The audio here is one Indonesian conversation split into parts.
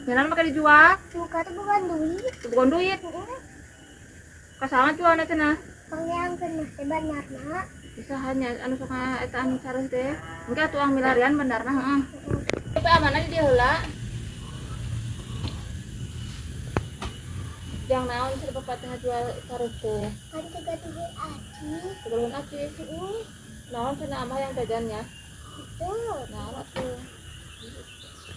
Jalan pakai dijual. Suka tuh bukan duit. Bukan duit. Kasalan jual nanti nah. Panggiangkeun mah teh bandarna. Bisa hanya anu suka eta anu careuh teh. Engke tuang milarian bandarna heeh. Tapi amanah di dieu heula. Jang naon sih bapak teh jual careuh teh. Kan tiga duit aci. Sebelum aci. Naon cenah amah yang jajannya? Itu Naon atuh?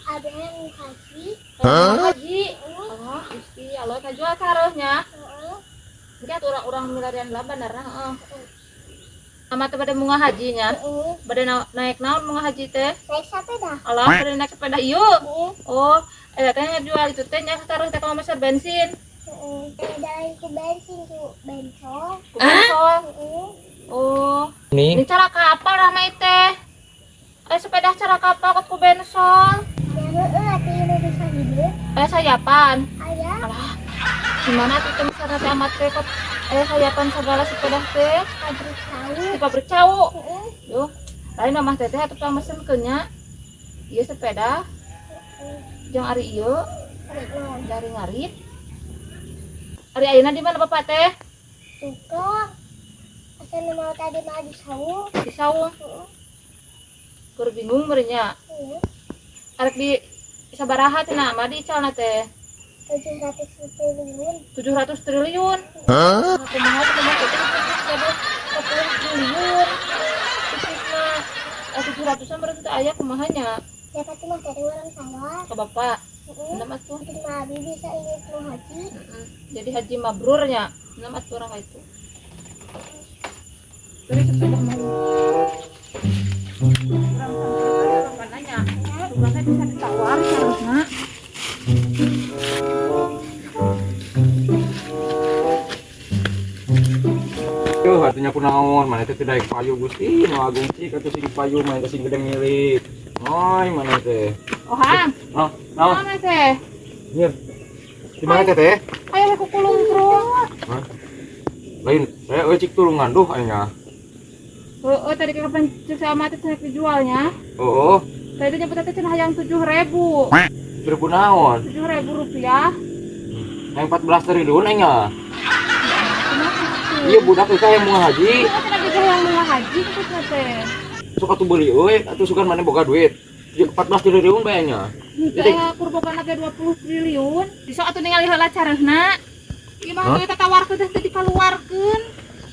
ada yang haji. Haji. Oh, Gusti Allah kajual careuhnya. Heeh. Engke atuh urang milarian lah bandarna heeh. Amat pada bunga hajinya. Pada naik naon bunga haji teh? Naik sepeda. Alah, pada naik sepeda ieu. Oh, teh ngejual itu teh nya taruh teh ka meser bensin. Dari ku bensin ku bensol. Bensol. Oh. Ini cara kapal ramai teh. Sepeda cara kapal kok ku bensol. Ati ini bisa hidup. Sayapan. Ayah. Alah. Gimana tuh teh misalnya teh amat teh kok sayapan segala sepeda teh Pabrik tahu. di pabrik cau. Yuh, lain mah teh atuh tah mesenkeun nya. Ieu sepeda. Jeung ari ieu dari ngarit. Ari ayeuna di mana Bapak teh? Suka. Asal mau tadi mah di sawu. Di saung. Keur bingung meureunnya. Arek di sabaraha cenah mah di calna teh? 700 triliun. 700 triliun. Hah? Kumaha teh mah teh 10 triliun. Bisnisna 700-an berarti teh aya kumahanya? Siapa tuh mah dari orang sawah. Ke Bapak. Nama tuh. Terima abi bisa ingat mau haji. Jadi haji mabrurnya. Nama tuh orang itu. Dari sepeda mau. Orang nanya, rumahnya bisa ditawar harusnya. Yo, artinya kunaon, mana itu tidak payu Gusti, no agung sih kata sing payu main sing gede milik. Oi, mana teh? Oh, Ham. Oh, naon? Mana teh? Hier. Di mana teh? Ayo aku kulung terus. Hah? Lain, saya cik tulungan duh aya. Oh, tadi kapan cek sama teh cenah dijualnya? Oh, Tadi nyebut teh cenah yang 7.000. 1000 naon? 7.000 rupiah. Yang 14 triliun nya. Iya budak kita yang mau haji. Itu cenah juga yang mau haji itu teh. Suka tuh beli euy, atuh suka mana boga duit. 14 triliun bayarnya. Teh kurbogan ge 20 triliun. Bisa atuh ningali heula carehna. Ieu mah kita tawarkeun teh dikaluarkeun.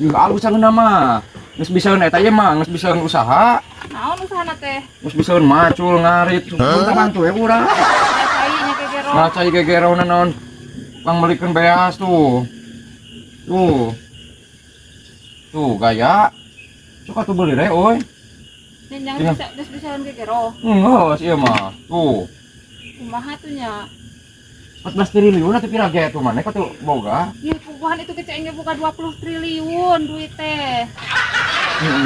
Ya alusan nama. Geus bisaeun eta ye mah, geus bisaeun usaha. Naon usahana teh? Geus bisaeun macul ngarit, minta bantu ya urang. Cai nya gegero. Ngacai gegerona naon pangmelikeun beas tuh. Tuh gaya. Suka tuh beli deh, oi. Nya bisa geus bisaeun gegero. Geus ieu mah. Tuh. Kumaha tuh nya? 14 triliun atuh pira ge atuh maneh tuh boga. Ieu puguhan itu kecengnya buka 20 triliun duit teh.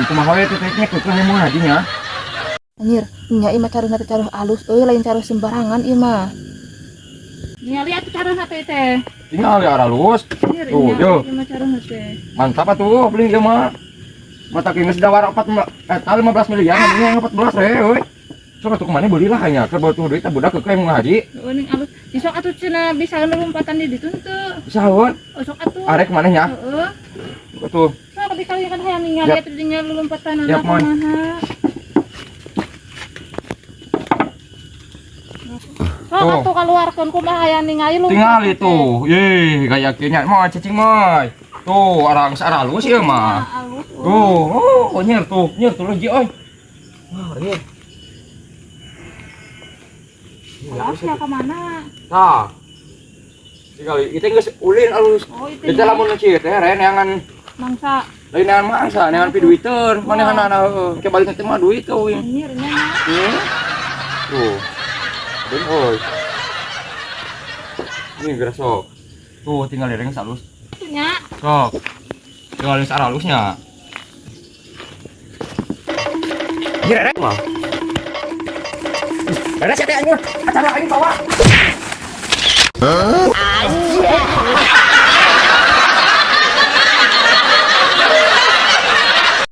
Kumaha we teh teknik keukeuh mun hajinya. Anjir, nya ieu mah careuhna teh careuh alus euy lain careuh sembarangan ieu mah. Nya lihat tuh careuhna teh teh. Tinggal ya aralus. Tuh, yo. Ieu mah careuhna teh. Mantap atuh beli ieu mah. Mata geus dawar 15 miliar, nya 14 euy. Sok atuh kemana belilah hanya keur butuh duit budak keukeuh mun haji. Euning alus. Sok atuh cenah bisa lompatan di ditu teu. Sahaun? Oh, sok atuh. Arek maneh nya. Heeh. Atuh. Sok dikali kan hayang ningali atuh dinya lompatan Yap, Mon. Sok atuh kaluarkeun kumaha hayang ningali lompatan. Tingali tuh. Ye, gaya kieu nya mah cicing mah. Tuh, arang saralus ieu mah. Tuh, nyer tuh leuji euy. Wah, ieu. Alus ya kemana? Nah, sekali itu geus ulin alus. Oh, itu Kita lamun kieu teh reneangan mangsa. lain neangan mangsa, neangan piduiteun, manehanana heueuh. Ke balik teh mah duit euy. Anjir nya. Tuh. Den euy. Ini geura sok. Tuh tinggal lereng salus. Nya. Sok. Tinggal lereng saralusnya. Gira rek mah. Ada siapa yang acara ini bawa? Anjir.